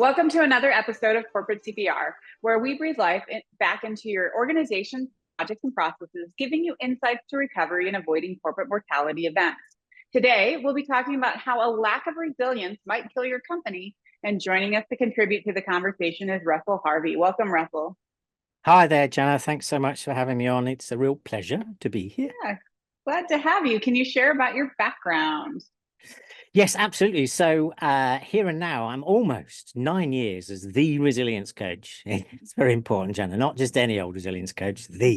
Welcome to another episode of Corporate CPR, where we breathe life back into your organization's projects and processes, giving you insights to recovery and avoiding corporate mortality events. Today, we'll be talking about how a lack of resilience might kill your company, and joining us to contribute to the conversation is Russell Harvey. Welcome, Russell. Hi there, Jana. Thanks so much for having me on. It's a real pleasure to be here. Yeah, glad to have you. Can you share about your background? Yes, absolutely. So here and now, I'm almost 9 years as the resilience coach. It's very important, Jana, not just any old resilience coach, the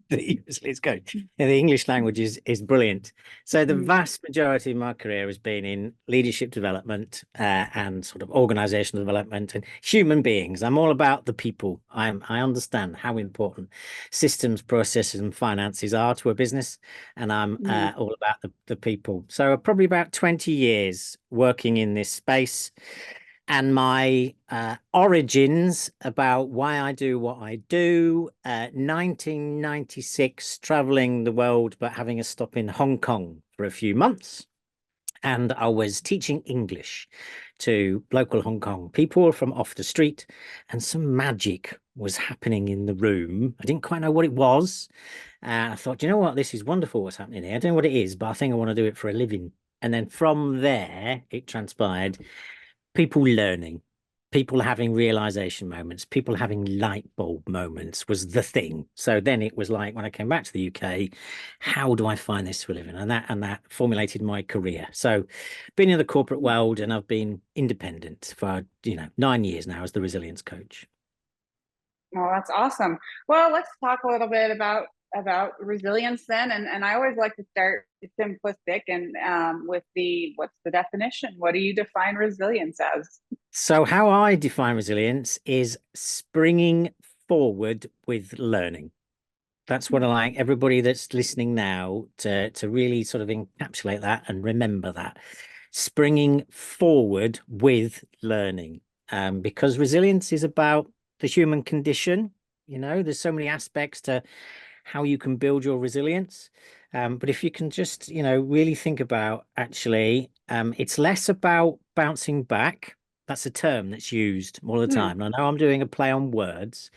resilience coach. And the English language is brilliant. So the vast majority of my career has been in leadership development and sort of organizational development and human beings. I'm all about the people. I understand how important systems, processes, and finances are to a business, and I'm all about the people. So probably about 20 years working in this space, and my origins about why I do what I do. 1996, traveling the world, but having a stop in Hong Kong for a few months. And I was teaching English to local Hong Kong people from off the street, and some magic was happening in the room. I didn't quite know what it was. I thought, you know what, this is wonderful what's happening here. I don't know what it is, but I think I want to do it for a living. And then from there, it transpired people learning, people having realization moments, people having light bulb moments was the thing. So then it was like, when I came back to the UK, how do I find this for a living? And that formulated my career. So been in the corporate world, and I've been independent for 9 years now as the resilience coach. Oh, that's awesome. Well, let's talk a little bit about resilience then. And I always like to start simplistic and what's the definition? What do you define resilience as? So how I define resilience is springing forward with learning. That's what I like everybody that's listening now to really sort of encapsulate that and remember that. Springing forward with learning. Because resilience is about the human condition. There's so many aspects to how you can build your resilience. But if you can just, really think about, actually, it's less about bouncing back. That's a term that's used all the time. And I know I'm doing a play on words,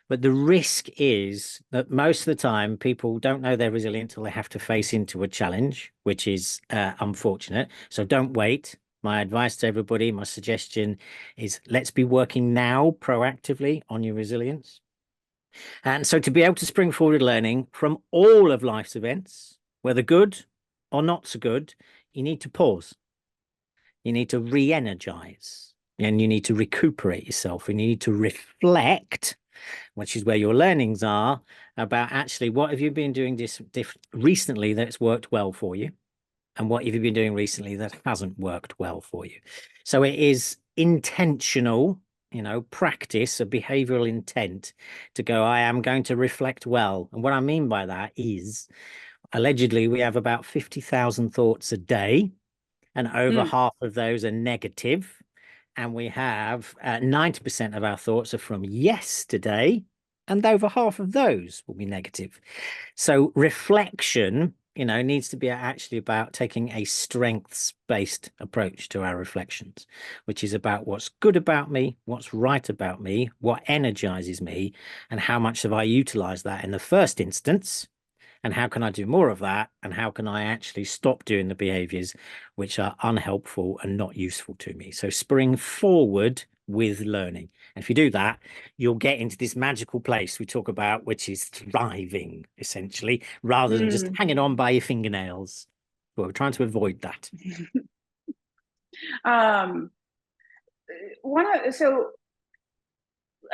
but the risk is that most of the time people don't know they're resilient until they have to face into a challenge, which is unfortunate. So don't wait. My advice to everybody, my suggestion is, let's be working now proactively on your resilience. And so to be able to spring forward learning from all of life's events, whether good or not so good, you need to pause. You need to re-energize, and you need to recuperate yourself, and you need to reflect, which is where your learnings are, about actually what have you been doing recently that's worked well for you, and what have you been doing recently that hasn't worked well for you. So it is intentional, practice, a behavioral intent to go, I am going to reflect well. And what I mean by that is, allegedly, we have about 50,000 thoughts a day, and over half of those are negative. And we have 90% of our thoughts are from yesterday, and over half of those will be negative. So reflection, needs to be actually about taking a strengths-based approach to our reflections, which is about what's good about me, what's right about me, what energizes me, and how much have I utilized that in the first instance, and how can I do more of that, and how can I actually stop doing the behaviors which are unhelpful and not useful to me. So spring forward with learning. And if you do that, you'll get into this magical place we talk about, which is thriving, essentially, rather than just hanging on by your fingernails. Well, we're trying to avoid that. So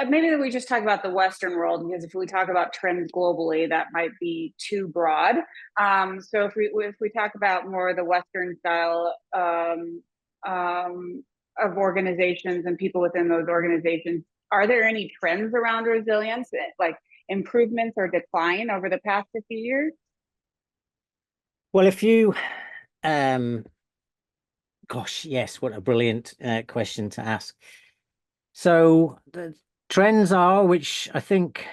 maybe we just talk about the Western world, because if we talk about trends globally, that might be too broad. So if we talk about more the Western style of organizations and people within those organizations, are there any trends around resilience, like improvements or decline over the past 50 years? Well, if you, gosh, yes, what a brilliant question to ask. So the trends are, which I think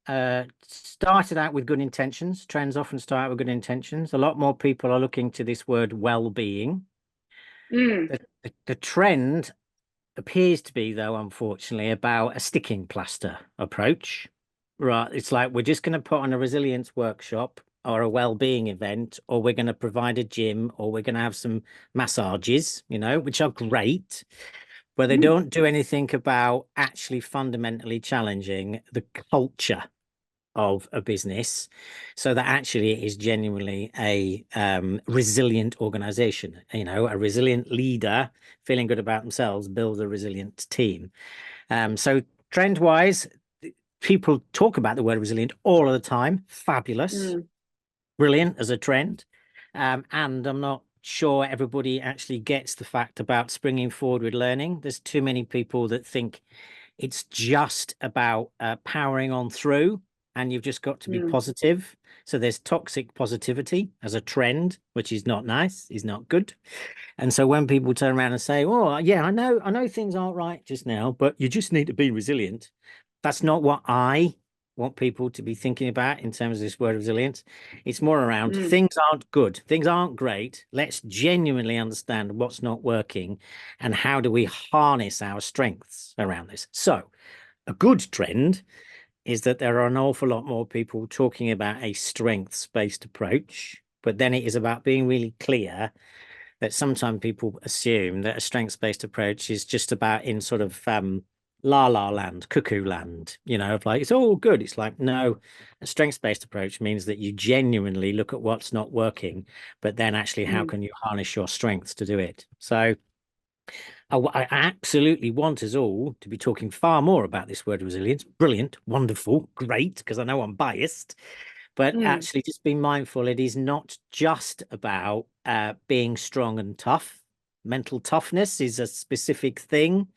started out with good intentions. Trends often start out with good intentions. A lot more people are looking to this word well-being. The trend appears to be, though, unfortunately, about a sticking plaster approach. Right. It's like we're just going to put on a resilience workshop or a well-being event, or we're going to provide a gym, or we're going to have some massages, which are great, but they Mm, don't do anything about actually fundamentally challenging the culture of a business so that actually it is genuinely a resilient organization. A resilient leader feeling good about themselves builds a resilient team. So trend wise, people talk about the word resilient all of the time. Fabulous, mm, brilliant as a trend. And I'm not sure everybody actually gets the fact about springing forward with learning. There's too many people that think it's just about powering on through, and you've just got to be mm, positive. So there's toxic positivity as a trend, which is not nice, is not good. And so when people turn around and say, "Oh, yeah, I know things aren't right just now, but you just need to be resilient," that's not what I want people to be thinking about in terms of this word resilience. It's more around mm. things aren't good, things aren't great. Let's genuinely understand what's not working and how do we harness our strengths around this. So, a good trend is that there are an awful lot more people talking about a strengths-based approach, but then it is about being really clear that sometimes people assume that a strengths-based approach is just about in sort of la la land, cuckoo land, of like, it's all good. It's like, no, a strengths-based approach means that you genuinely look at what's not working, but then actually how Mm. can you harness your strengths to do it? So I absolutely want us all to be talking far more about this word resilience. Brilliant, wonderful, great, because I know I'm biased, but Mm. actually just be mindful it is not just about being strong and tough. Mental toughness is a specific thing,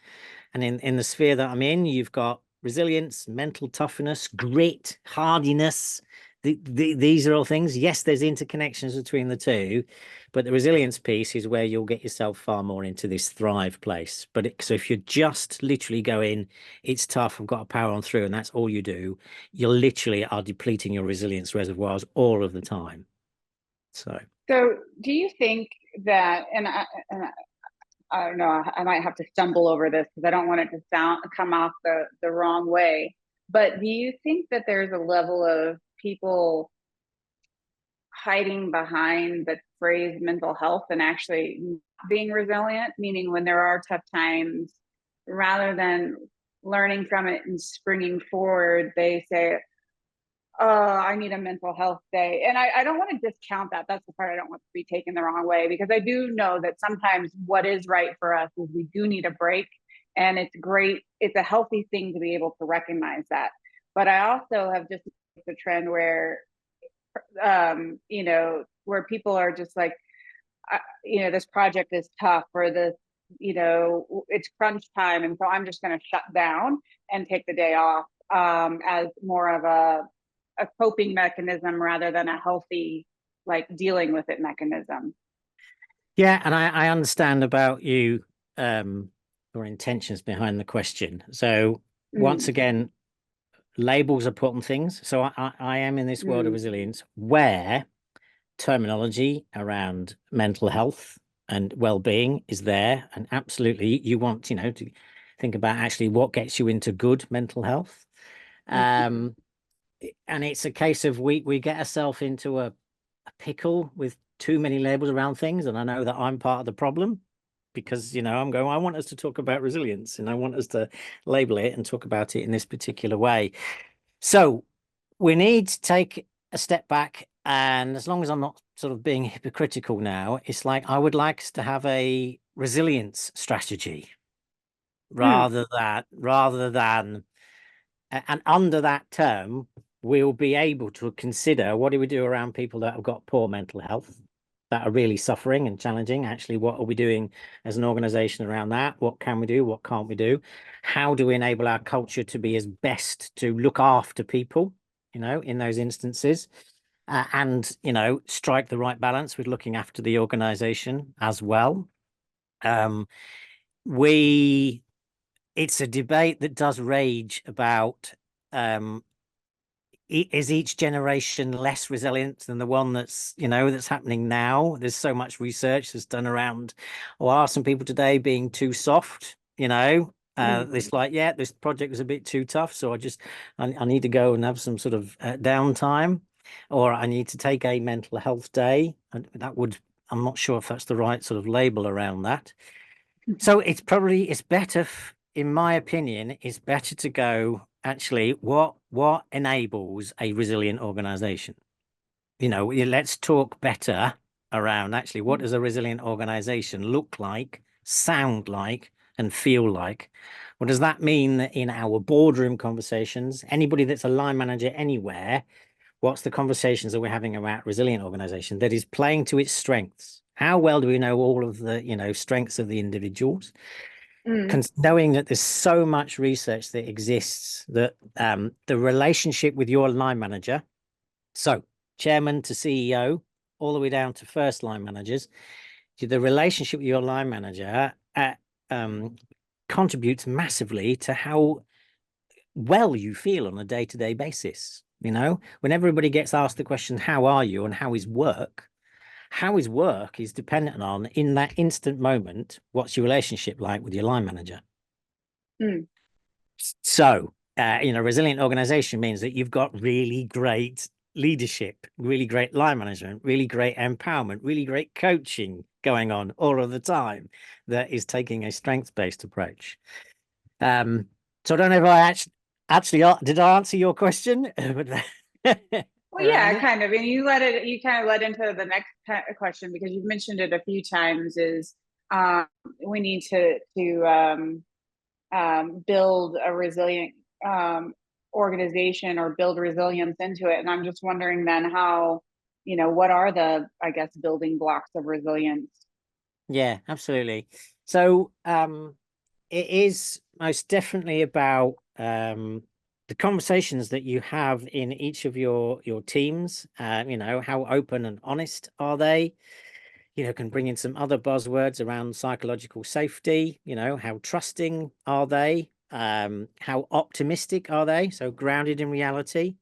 and in the sphere that I'm in, you've got resilience, mental toughness, grit, hardiness. These are all things. Yes, there's interconnections between the two, but the resilience piece is where you'll get yourself far more into this thrive place. So if you're just literally going, it's tough, I've got to power on through, and that's all you do, you literally are depleting your resilience reservoirs all of the time. So So, do you think that, and I don't know, I might have to stumble over this because I don't want it to come off the wrong way. But do you think that there's a level of people hiding behind the phrase mental health and actually being resilient, meaning when there are tough times, rather than learning from it and springing forward, they say, oh, I need a mental health day. And I don't want to discount that. That's the part I don't want to be taken the wrong way, because I do know that sometimes what is right for us is we do need a break. And it's great. It's a healthy thing to be able to recognize that. But I also have just the trend where, where people are just like, this project is tough, or this, it's crunch time. And so I'm just going to shut down and take the day off, as more of a coping mechanism rather than a healthy, like, dealing with it mechanism. yeah, and I understand about you, your intentions behind the question. So once Mm, again, labels are put on things. So I am in this world of mm, resilience where terminology around mental health and well-being is there. And absolutely, you want, to think about actually what gets you into good mental health. mm, Um, and it's a case of we get ourselves into a pickle with too many labels around things. And I know that I'm part of the problem because, I'm going, I want us to talk about resilience and I want us to label it and talk about it in this particular way. So we need to take a step back. And as long as I'm not sort of being hypocritical now, it's like I would like us to have a resilience strategy mm. rather than and under that term, we'll be able to consider what do we do around people that have got poor mental health, that are really suffering and challenging. Actually, what are we doing as an organization around that? What can we do? What can't we do? How do we enable our culture to be as best to look after people, in those instances? And, strike the right balance with looking after the organization as well. Um, we it's a debate that does rage about um, is each generation less resilient than the one that's happening now? There's so much research that's done around, or are some people today being too soft It's like, yeah, this project was a bit too tough, so I need to go and have some sort of downtime, or I need to take a mental health day. And I'm not sure if that's the right sort of label around that. So it's better, in my opinion, it's better to go, actually, what enables a resilient organization? Let's talk better around, actually, what does a resilient organization look like, sound like, and feel like? What does that mean in our boardroom conversations? Anybody that's a line manager anywhere, what's the conversations that we're having about resilient organization that is playing to its strengths? How well do we know all of the, strengths of the individuals? Mm. Knowing that there's so much research that exists that the relationship with your line manager, so chairman to CEO, all the way down to first line managers, the relationship with your line manager contributes massively to how well you feel on a day-to-day basis. When everybody gets asked the question, how are you, and how is work is dependent on, in that instant moment, what's your relationship like with your line manager. Mm. So resilient organization means that you've got really great leadership, really great line management, really great empowerment, really great coaching going on all of the time that is taking a strengths-based approach. So I don't know if I actually did I answer your question? Well, yeah, kind of. And you kind of led into the next question, because you've mentioned it a few times, is we need to build a resilient organization, or build resilience into it. And I'm just wondering then how, what are the, I guess, building blocks of resilience? Yeah, absolutely. So it is most definitely about the conversations that you have in each of your teams. How open and honest are they? Can bring in some other buzzwords around psychological safety. How trusting are they? How optimistic are they? So grounded in reality.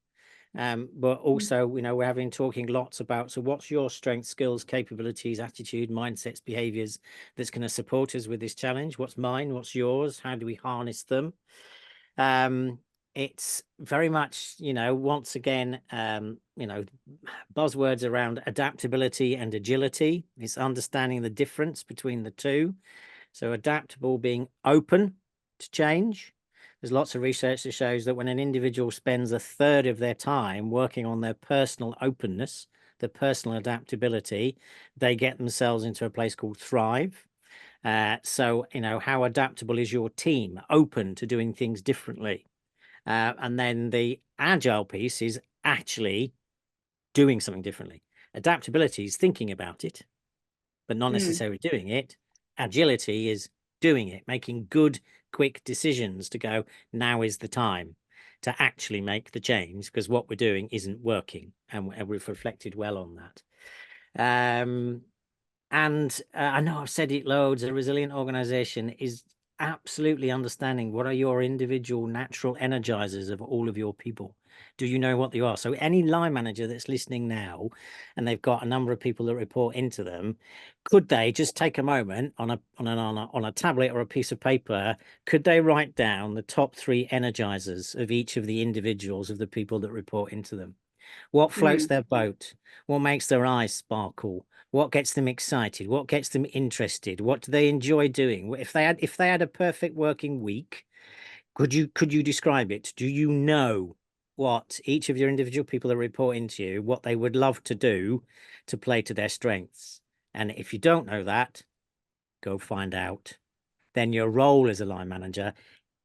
But also, we're talking lots about, so what's your strengths, skills, capabilities, attitude, mindsets, behaviors that's going to support us with this challenge? What's mine? What's yours? How do we harness them? It's very much, once again, buzzwords around adaptability and agility. It's understanding the difference between the two. So adaptable being open to change. There's lots of research that shows that when an individual spends a third of their time working on their personal openness, their personal adaptability, they get themselves into a place called thrive. So, how adaptable is your team? Open to doing things differently. And then the agile piece is actually doing something differently. Adaptability is thinking about it, but not necessarily doing it. Agility is doing it, making good, quick decisions to go, now is the time to actually make the change, because what we're doing isn't working. And we've reflected well on that. And I know I've said it loads, a resilient organization is absolutely understanding what are your individual natural energizers of all of your people. Do you know what they are? So any line manager that's listening now, and they've got a number of people that report into them, could they just take a moment on a tablet or a piece of paper? Could they write down the top 3 energizers of each of the individuals of the people that report into them? What floats their boat? What makes their eyes sparkle? What gets them excited? What gets them interested? What do they enjoy doing? If they had a perfect working week, could you describe it? Do you know what each of your individual people that report into you, what they would love to do to play to their strengths? And if you don't know that, go find out. Then your role as a line manager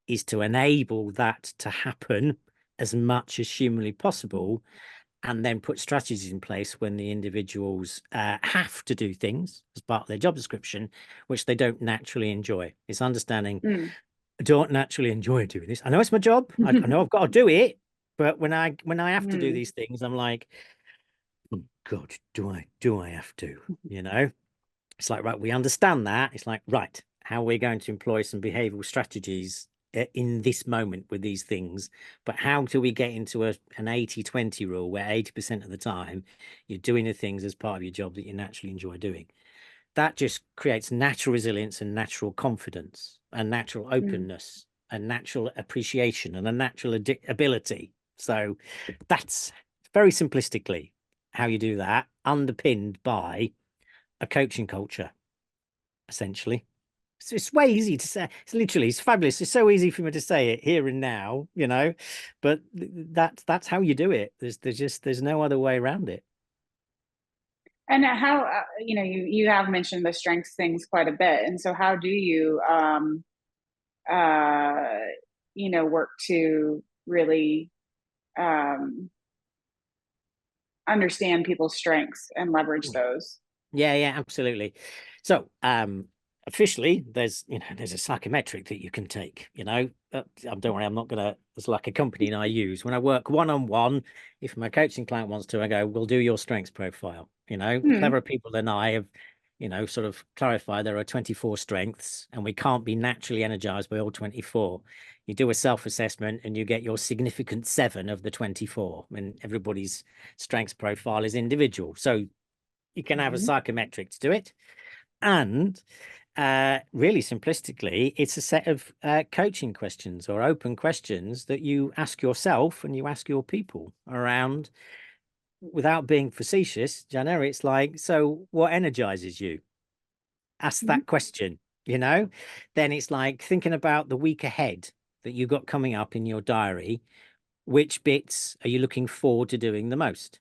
is to enable that to happen as much as humanly possible, and then put strategies in place when the individuals have to do things as part of their job description, which they don't naturally enjoy. It's understanding, I don't naturally enjoy doing this. I know it's my job. I know I've got to do it. But when I have to do these things, I'm like, oh God, do I have to? It's like, right, we understand that. It's like, right, how are we going to employ some behavioral strategies in this moment with these things? But how do we get into an 80-20 rule where 80% of the time you're doing the things as part of your job that you naturally enjoy doing? that just creates natural resilience and natural confidence and natural Mm. openness and natural appreciation and a natural ability. So that's very simplistically how you do that, underpinned by a coaching culture, essentially. It's way easy to say. It's literally, it's fabulous. It's so easy for me to say it here and now, but that's how you do it. There's no other way around it. And how, you have mentioned the strengths things quite a bit. And so how do you, uh, work to really understand people's strengths and leverage those? Yeah, absolutely. So, officially, there's a psychometric that you can take. Don't worry, I'm not gonna. It's like a company and I use when I work one-on-one. If my coaching client wants to, I go, "We'll do your strengths profile." Hmm. Cleverer people than I have, sort of clarified there are 24 strengths, and we can't be naturally energized by all 24. You do a self-assessment, and you get your significant 7 of the 24, and everybody's strengths profile is individual. So you can have a Hmm. psychometric to do it. And really simplistically, it's a set of coaching questions or open questions that you ask yourself and you ask your people around without being facetious. January, it's like, so what energizes you? Ask Hmm. that question, then it's like thinking about the week ahead that you got coming up in your diary. Which bits are you looking forward to doing the most?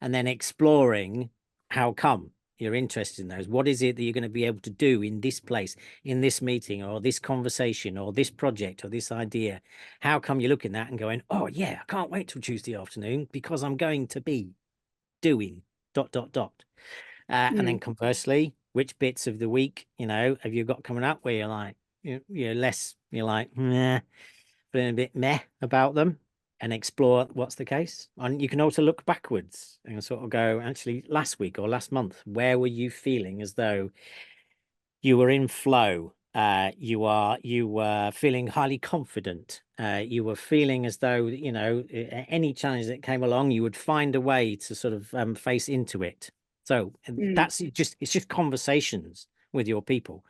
And then exploring how come you're interested in those. What is it that you're going to be able to do in this place, in this meeting, or this conversation, or this project, or this idea? How come you're looking at that and going, oh, yeah, I can't wait till Tuesday afternoon because I'm going to be doing dot, dot, dot. And then Mm. conversely, which bits of the week, have you got coming up where you're like, you're like, meh, feeling a bit meh about them, and explore what's the case. And you can also look backwards and sort of go, actually, last week or last month, where were you feeling as though you were in flow? You were feeling highly confident. You were feeling as though, any challenge that came along, you would find a way to sort of face into it. So Mm. it's just conversations with your people.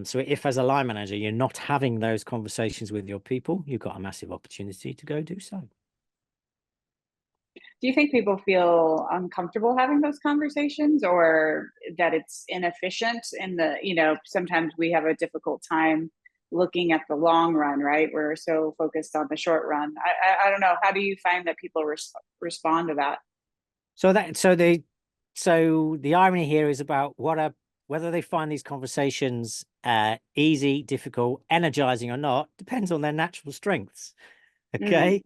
So if as a line manager, you're not having those conversations with your people, you've got a massive opportunity to go do so. Do you think people feel uncomfortable having those conversations, or that it's inefficient in sometimes we have a difficult time looking at the long run, right? We're so focused on the short run. I don't know. How do you find that people respond to that? So the irony here is about whether they find these conversations easy, difficult, energizing or not, depends on their natural strengths. Mm. Okay.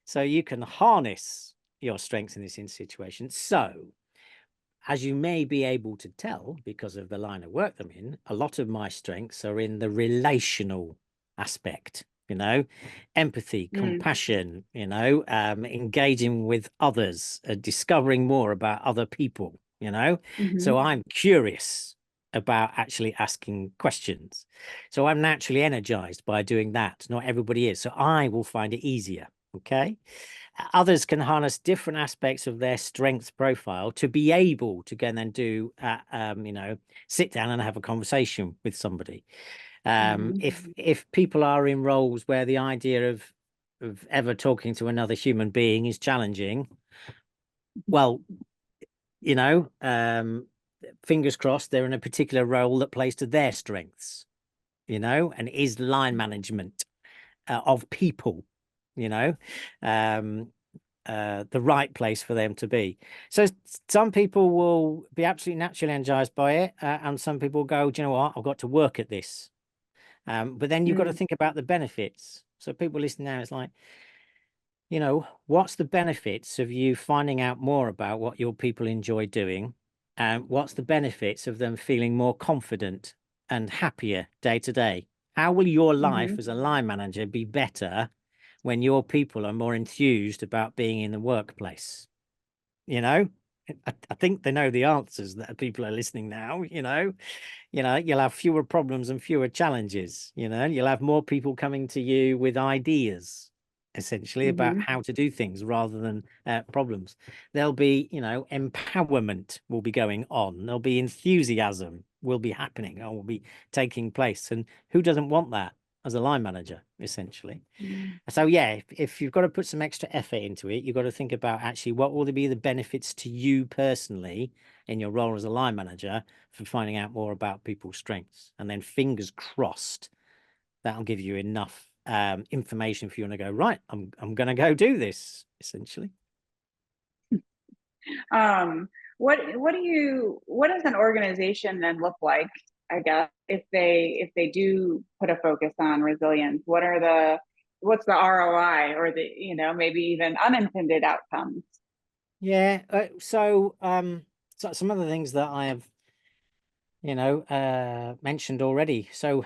So you can harness your strengths in this situation. So as you may be able to tell because of the line of work I'm in, a lot of my strengths are in the relational aspect, empathy, Mm. compassion, engaging with others, discovering more about other people. Hmm. So I'm curious about actually asking questions. So I'm naturally energized by doing that. Not everybody is. So I will find it easier. Okay. Others can harness different aspects of their strengths profile to be able to go and then do, sit down and have a conversation with somebody. Hmm. If people are in roles where the idea of ever talking to another human being is challenging, well, you know, um, fingers crossed they're in a particular role that plays to their strengths, and is line management of people, you know. Um, the right place for them to be. So some people will be absolutely naturally energized by it, and some people go, do you know what? I've got to work at this. But then you've got to Mm. think about the benefits. So people listening now, it's like, what's the benefits of you finding out more about what your people enjoy doing? And what's the benefits of them feeling more confident and happier day to day? How will your life Hmm. as a line manager be better when your people are more enthused about being in the workplace? You know, I think they know the answers that people are listening now. You'll have fewer problems and fewer challenges. You'll have more people coming to you with ideas, essentially, about Hmm. how to do things rather than problems. There'll be, empowerment will be going on. There'll be enthusiasm will be happening or will be taking place. And who doesn't want that as a line manager, essentially? So yeah, if you've got to put some extra effort into it, you've got to think about actually what will be the benefits to you personally in your role as a line manager for finding out more about people's strengths. And then fingers crossed, that'll give you enough information for you to go, right, I'm going to go do this, essentially. Um, what does an organization then look like, I guess, if they do put a focus on resilience? What's the ROI, or maybe even unintended outcomes? Yeah. So some of the things that I have, mentioned already. So,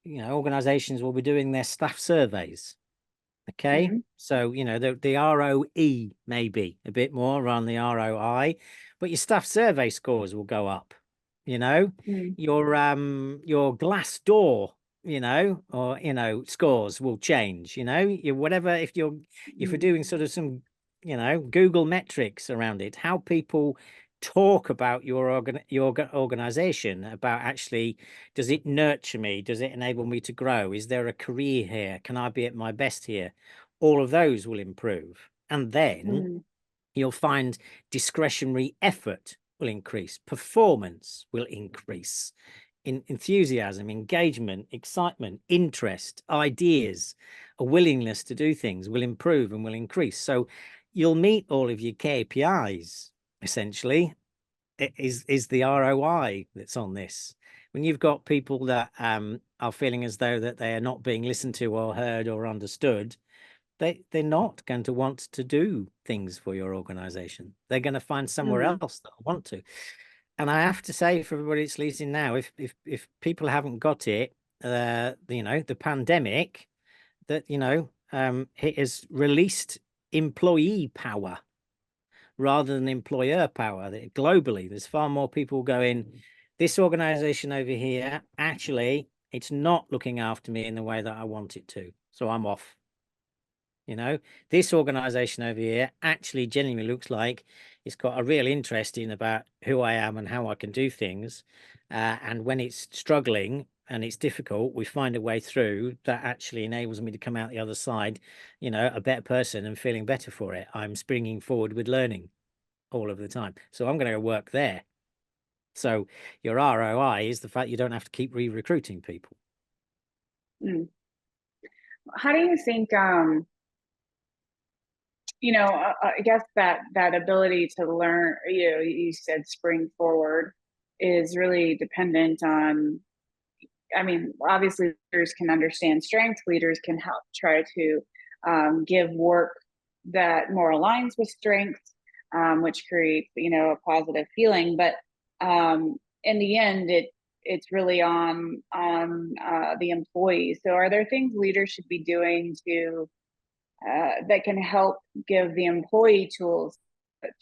organizations will be doing their staff surveys. Okay. Mm, So, the ROE may be a bit more on the ROI, but your staff survey scores will go up, you know, mm, your glass door, or scores will change, your whatever if you're mm, doing sort of some, Google metrics around it, how people talk about your organization, about actually, does it nurture me? Does it enable me to grow? Is there a career here? Can I be at my best here? All of those will improve. And then mm, you'll find discretionary effort will increase, performance will increase, enthusiasm, engagement, excitement, interest, ideas, a willingness to do things will improve and will increase. So you'll meet all of your KPIs, essentially. Is the ROI that's on this. When you've got people that are feeling as though that they are not being listened to or heard or understood, they're not going to want to do things for your organization. They're going to find somewhere mm, else that want to. And I have to say, for everybody that's listening now, if people haven't got it, the pandemic that it has released employee power rather than employer power. Globally, there's far more people going, this organization over here, actually, it's not looking after me in the way that I want it to. So I'm off. This organization over here actually genuinely looks like it's got a real interest in about who I am and how I can do things. And when it's struggling and it's difficult, we find a way through that actually enables me to come out the other side, a better person and feeling better for it. I'm springing forward with learning all of the time. So I'm going to go work there. So your ROI is the fact you don't have to keep re-recruiting people. mm. How do you think, I guess that ability to learn, you said spring forward, is really dependent on, I mean, obviously leaders can understand strengths, leaders can help try to give work that more aligns with strengths, which creates, a positive feeling. But in the end, it's really on the employees. So are there things leaders should be doing to that can help give the employee tools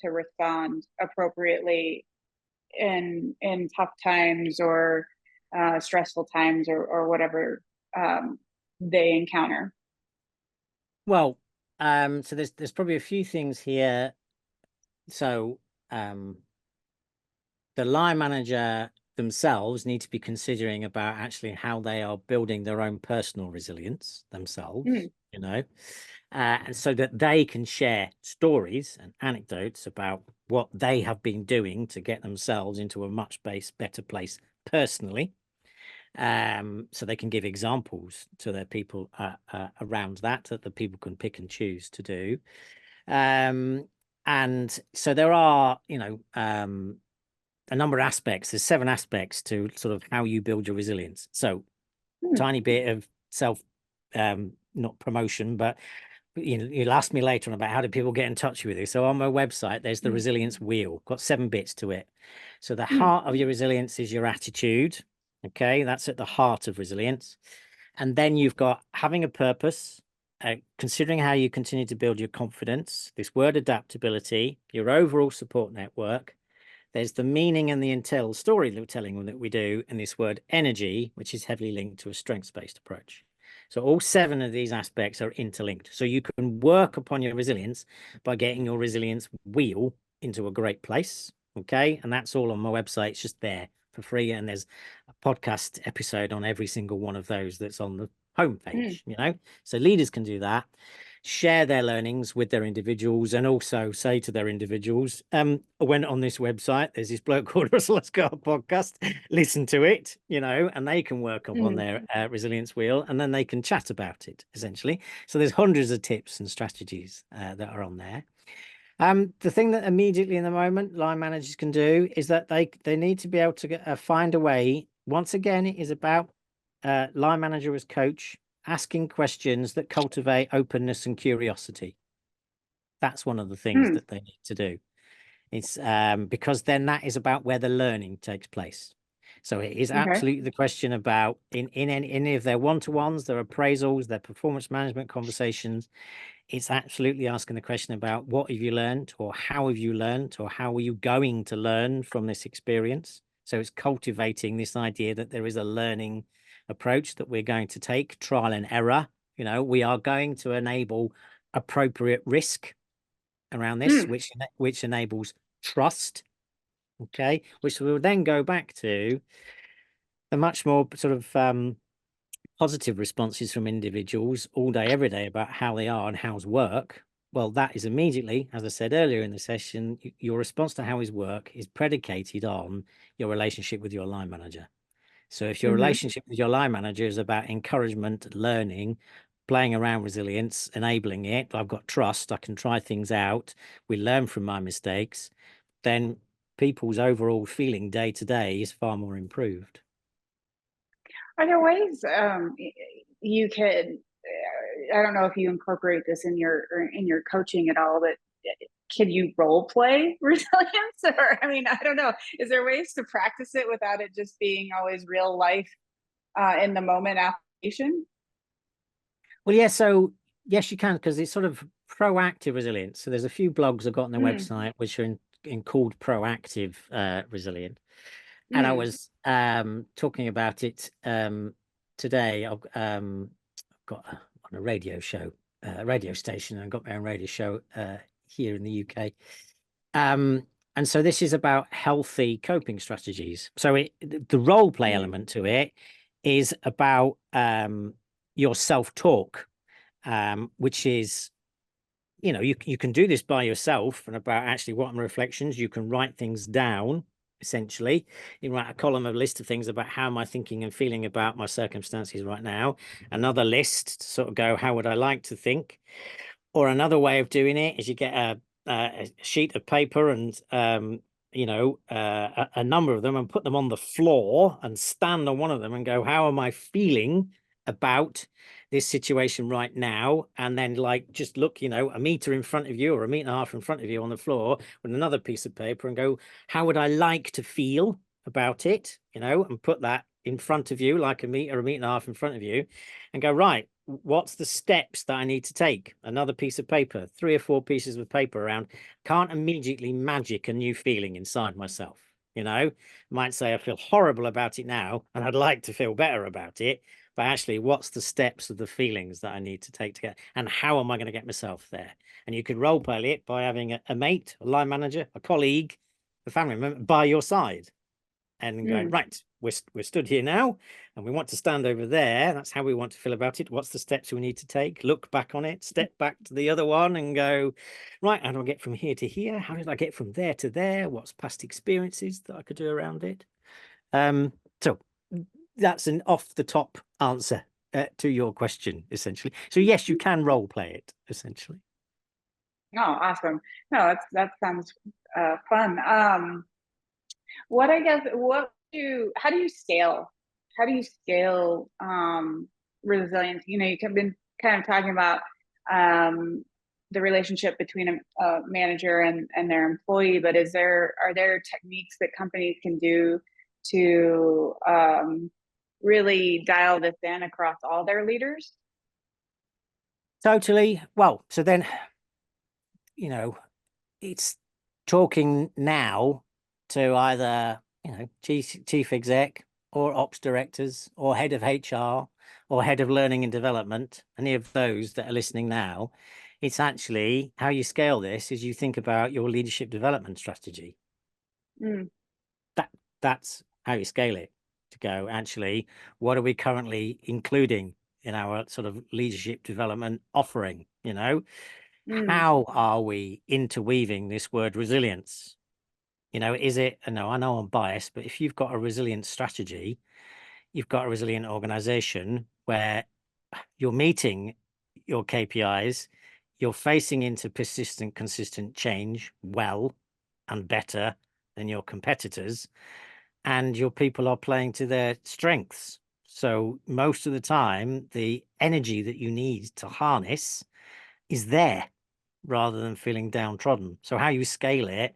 to respond appropriately in tough times, or stressful times, or whatever they encounter? Well, so there's probably a few things here. So um, the line manager themselves need to be considering about actually how they are building their own personal resilience themselves, Mm, and so that they can share stories and anecdotes about what they have been doing to get themselves into a much better place personally. So they can give examples to their people around that the people can pick and choose to do. And so there are, a number of aspects. There's 7 aspects to sort of how you build your resilience. So mm, tiny bit of self, not promotion, but you'll ask me later on about how do people get in touch with you. So on my website, there's the mm, resilience wheel, got 7 bits to it. So the mm, heart of your resilience is your attitude. Okay, that's at the heart of resilience. And then you've got having a purpose, considering how you continue to build your confidence, this word adaptability, your overall support network. There's the meaning and the intel storytelling that we do, and this word energy, which is heavily linked to a strengths-based approach. So all 7 of these aspects are interlinked. So you can work upon your resilience by getting your resilience wheel into a great place. Okay. And that's all on my website. It's just there for free. And there's a podcast episode on every single one of those that's on the homepage, So leaders can do that, share their learnings with their individuals, and also say to their individuals, I went on this website, there's this bloke called Russell Scott podcast, listen to it, and they can work up on their resilience wheel, and then they can chat about it, essentially. So there's hundreds of tips and strategies that are on there. The thing that immediately in the moment line managers can do is that they need to be able to find a way. Once again, it is about line manager as coach asking questions that cultivate openness and curiosity. That's one of the things that they need to do. It's because then that is about where the learning takes place. So it is absolutely the question about in any of their one-to-ones, their appraisals, their performance management conversations. It's absolutely asking the question about what have you learned, or how have you learned, or how are you going to learn from this experience? So it's cultivating this idea that there is a learning approach that we're going to take, trial and error. We are going to enable appropriate risk around this, which enables trust. Okay, which will then go back to the much more sort of positive responses from individuals all day, every day about how they are and how's work. Well, that is immediately, as I said earlier in the session, your response to how is work is predicated on your relationship with your line manager. So if your relationship with your line manager is about encouragement, learning, playing around resilience, enabling it, I've got trust, I can try things out, we learn from my mistakes, then people's overall feeling day to day is far more improved. Are there ways you could? I don't know if you incorporate this in your coaching at all, but can you role play resilience? Or I don't know. Is there ways to practice it without it just being always real life in the moment application? Well, yeah. So yes, you can, because it's sort of proactive resilience. So there's a few blogs I've got on their website which are in called proactive resilience. And I was talking about it today. I've got on a radio show, radio station, and I got my own radio show here in the UK. And so this is about healthy coping strategies. So the role play element to it is about your self-talk, which is, you can do this by yourself, and about actually what are my reflections. You can write things down. Essentially, you write a column, a list of things about how am I thinking and feeling about my circumstances right now. Another list to sort of go, how would I like to think? Or another way of doing it is you get a sheet of paper and a number of them, and put them on the floor and stand on one of them and go, how am I feeling about this situation right now? And then just look, a meter in front of you or a meter and a half in front of you on the floor with another piece of paper and go, how would I like to feel about it? And put that in front of you, like a meter and a half in front of you, and go, right, what's the steps that I need to take? Another piece of paper, 3 or 4 pieces of paper around. Can't immediately magic a new feeling inside myself. Might say I feel horrible about it now and I'd like to feel better about it. But actually, what's the steps of the feelings that I need to take to get, and how am I going to get myself there? And you could role play it by having a mate, a line manager, a colleague, a family member by your side, and going, right, we're stood here now and we want to stand over there. That's how we want to feel about it. What's the steps we need to take? Look back on it, step back to the other one and go, right, how do I get from here to here? How did I get from there to there? What's past experiences that I could do around it? So that's an off the top answer to your question, essentially. So yes, you can role play it, essentially. Oh, awesome. No, that sounds fun. How do you scale? How do you scale resilience? You've been kind of talking about the relationship between a manager and their employee, but are there techniques that companies can do to really dial this in across all their leaders? Totally. Well, so then, it's talking now to either, chief exec or ops directors or head of HR or head of learning and development, any of those that are listening now, it's actually how you scale this is you think about your leadership development strategy. Mm, That's how you scale it, to go, actually, what are we currently including in our sort of leadership development offering? mm, How are we interweaving this word resilience? Is it, no, I know I'm biased, but if you've got a resilient strategy, you've got a resilient organization where you're meeting your KPIs, you're facing into persistent, consistent change well and better than your competitors, and your people are playing to their strengths. So most of the time, the energy that you need to harness is there rather than feeling downtrodden. So how you scale it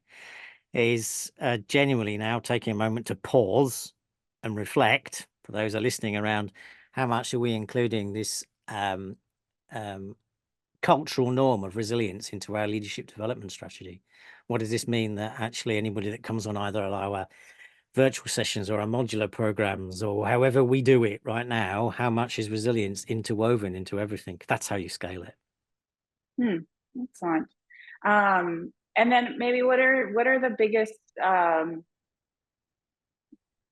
is genuinely now taking a moment to pause and reflect, for those who are listening, around how much are we including this cultural norm of resilience into our leadership development strategy? What does this mean that actually anybody that comes on either our virtual sessions or our modular programs or however we do it right now, how much is resilience interwoven into everything? That's how you scale it. excellent. And then maybe what are the biggest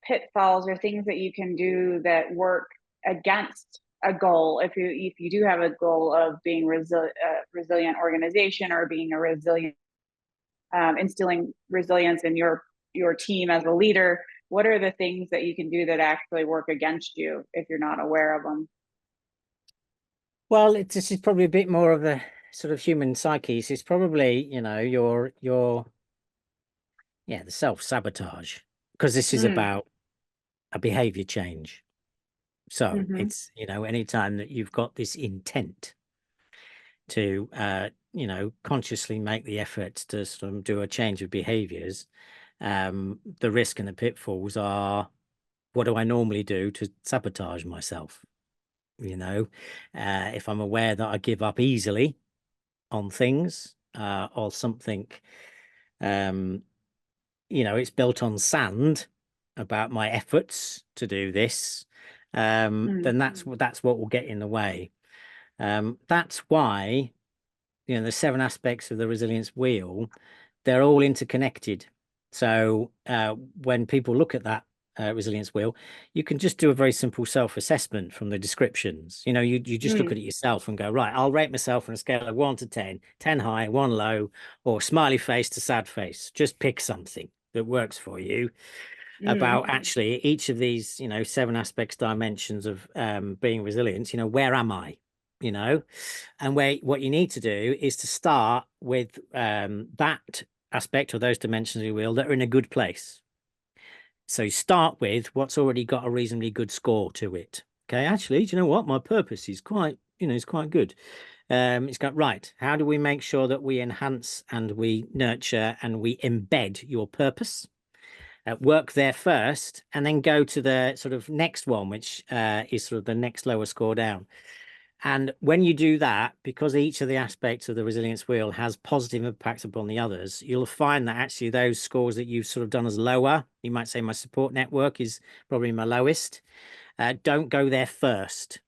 pitfalls or things that you can do that work against a goal if you do have a goal of being resilient organization or being a resilient instilling resilience in your team as a leader? What are the things that you can do that actually work against you if you're not aware of them? Well, this is probably a bit more of the sort of human psyche. It's probably, your the self-sabotage, because this is Mm, about a behavior change. So mm-hmm, it's, anytime that you've got this intent to, consciously make the effort to sort of do a change of behaviors, the risk and the pitfalls are, what do I normally do to sabotage myself? If I'm aware that I give up easily on things, or something, um, it's built on sand about my efforts to do this, mm, then that's what will get in the way. That's why, the 7 aspects of the resilience wheel, they're all interconnected. So when people look at that resilience wheel, you can just do a very simple self-assessment from the descriptions. You just look mm, at it yourself and go, right, I'll rate myself on a scale of 1 to 10, 10 high, 1 low, or smiley face to sad face. Just pick something that works for you mm, about actually each of these, 7 aspects, dimensions of being resilient. Where am I? And what you need to do is to start with that aspect or those dimensions of your wheel that are in a good place. So you start with what's already got a reasonably good score to it. Okay, actually, do you know what? My purpose is quite, is quite good. It's got, right, how do we make sure that we enhance and we nurture and we embed your purpose? Work there first, and then go to the sort of next one, which is sort of the next lower score down. And when you do that, because each of the aspects of the resilience wheel has positive impacts upon the others, you'll find that actually those scores that you've sort of done as lower, you might say my support network is probably my lowest. Don't go there first.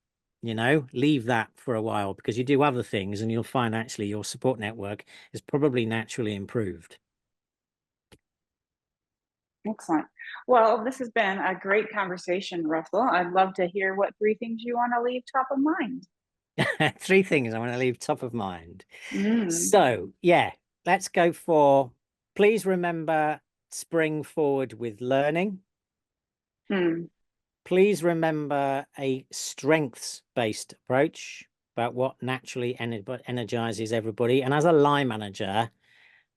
Leave that for a while, because you do other things and you'll find actually your support network is probably naturally improved. excellent. Well, this has been a great conversation, Russell. I'd love to hear what 3 things you want to leave top of mind. 3 things I want to leave top of mind. Mm, So, yeah, let's go for, please remember, spring forward with learning. mm, Please remember a strengths-based approach about what naturally energizes everybody. And as a line manager,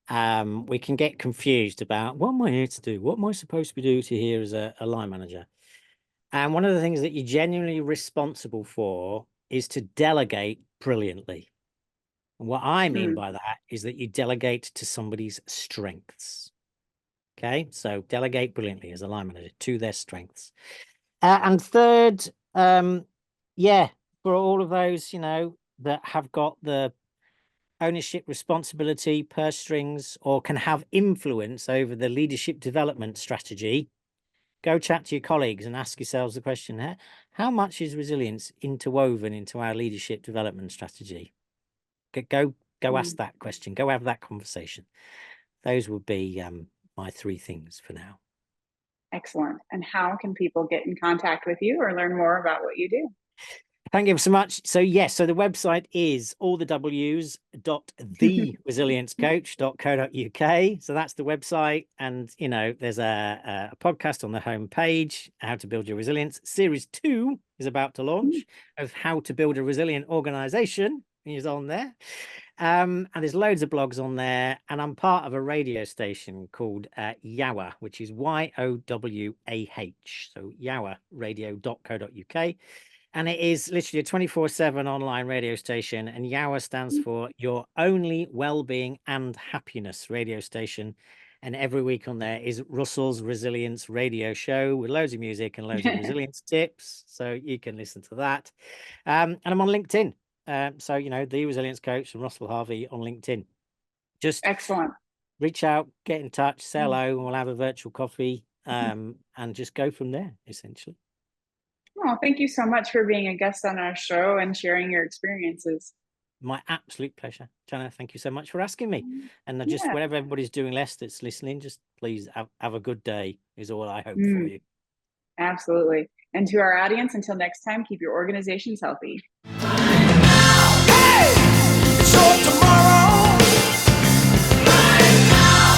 we can get confused about, what am I here to do? What am I supposed to be doing here as a line manager? And one of the things that you're genuinely responsible for is to delegate brilliantly. And what I mean mm. by that is that you delegate to somebody's strengths. Okay, so delegate brilliantly as a line manager to their strengths. And third, yeah, for all of those, that have got the ownership, responsibility, purse strings, or can have influence over the leadership development strategy, Go chat to your colleagues and ask yourselves the question, how much is resilience interwoven into our leadership development strategy? Go ask that question. Go have that conversation. Those would be my 3 things for now. Excellent. And how can people get in contact with you or learn more about what you do? Thank you so much. So yes, so the website is allthews.theresiliencecoach.co.uk. So that's the website, and there's a podcast on the home page, how to build your resilience. Series 2 is about to launch of how to build a resilient organization is on there. And there's loads of blogs on there, and I'm part of a radio station called Yowah, which is YOWAH, so yowahradio.co.uk. And it is literally a 24/7 online radio station, and Yowah stands for Your Only Wellbeing and Happiness radio station. And every week on there is Russell's Resilience radio show with loads of music and loads of resilience tips, so you can listen to that. And I'm on LinkedIn, so the Resilience Coach and Russell Harvey on LinkedIn. Just Excellent. reach out, get in touch, say hello, and we'll have a virtual coffee, and just go from there, essentially. Oh, thank you so much for being a guest on our show and sharing your experiences. My absolute pleasure. Jana, thank you so much for asking me. And just Yeah. whatever everybody's doing less that's listening, just please have a good day is all I hope for you. Absolutely. And to our audience, until next time, keep your organizations healthy.